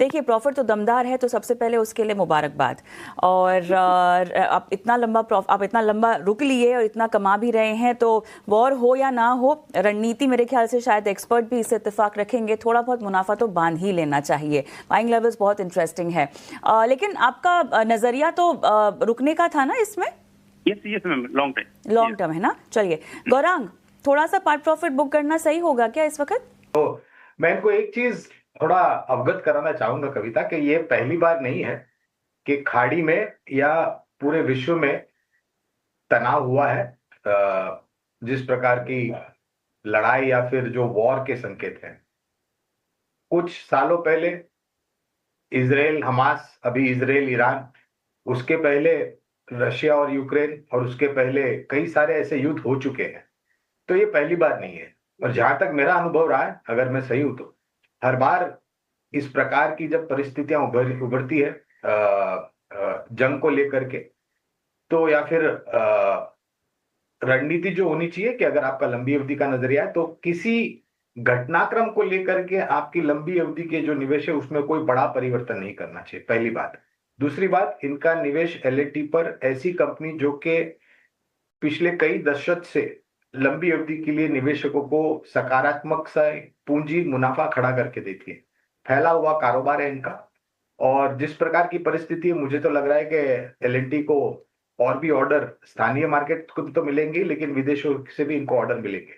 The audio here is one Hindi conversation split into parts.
देखिए प्रॉफिट तो दमदार है, तो सबसे पहले उसके लिए मुबारकबाद। और आप इतना लंबा रुक लिए और इतना कमा भी रहे हैं, तो वॉर हो या ना हो, रणनीति मेरे ख्याल से शायद एक्सपर्ट भी इससे इत्तेफाक रखेंगे, थोड़ा बहुत मुनाफा तो बांध ही लेना चाहिए। बाइंग लेवल्स बहुत इंटरेस्टिंग है। लेकिन आपका नजरिया तो रुकने का था ना इसमें? यस मैम, लॉन्ग टर्म है ना। चलिए गौरांग, थोड़ा सा पार्ट प्रॉफिट बुक करना सही होगा क्या इस वक्त? तो मैं इनको एक चीज थोड़ा अवगत कराना चाहूंगा कविता, कि ये पहली बार नहीं है कि खाड़ी में या पूरे विश्व में तनाव हुआ है। जिस प्रकार की लड़ाई या फिर जो वॉर के संकेत हैं, कुछ सालों पहले इजराइल हमास, अभी इजराइल ईरान, उसके पहले रशिया और यूक्रेन, और उसके पहले कई सारे ऐसे युद्ध हो चुके हैं। तो ये पहली बार नहीं है। और जहां तक मेरा अनुभव रहा है, अगर मैं सही हूं तो हर बार इस प्रकार की जब परिस्थितियां उभरती है जंग को लेकर के, तो या फिर रणनीति जो होनी चाहिए कि अगर आपका लंबी अवधि का नजरिया है, तो किसी घटनाक्रम को लेकर के आपकी लंबी अवधि के जो निवेश है उसमें कोई बड़ा परिवर्तन नहीं करना चाहिए, पहली बात। दूसरी बात, इनका निवेश एलएनटी पर, ऐसी कंपनी जो कि पिछले कई दशक से लंबी अवधि के लिए निवेशकों को सकारात्मक सा पूंजी मुनाफा खड़ा करके देती है, फैला हुआ कारोबार है इनका। और जिस प्रकार की परिस्थिति है, मुझे तो लग रहा है कि एलएनटी को और भी ऑर्डर स्थानीय मार्केट को तो मिलेंगे, लेकिन विदेशों से भी इनको ऑर्डर मिलेंगे।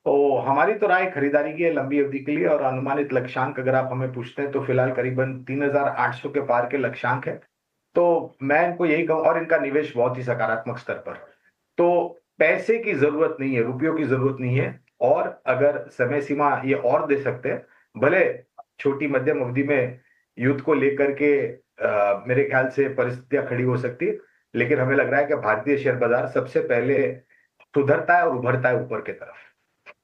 तो हमारी तो राय खरीदारी की है लंबी अवधि के लिए, और अनुमानित लक्ष्यांक अगर आप हमें पूछते हैं तो फिलहाल करीबन 3800 के पार के लक्ष्यांक है। तो मैं इनको यही कहूँ, और इनका निवेश बहुत ही सकारात्मक स्तर पर। तो पैसे की जरूरत नहीं है, रुपयों की जरूरत नहीं है। और अगर समय सीमा ये और दे सकते हैं, भले छोटी मध्यम अवधि में युद्ध को लेकर के मेरे ख्याल से परिस्थितियां खड़ी हो सकती है, लेकिन हमें लग रहा है कि भारतीय शेयर बाजार सबसे पहले सुधरता है और उभरता है ऊपर की तरफ।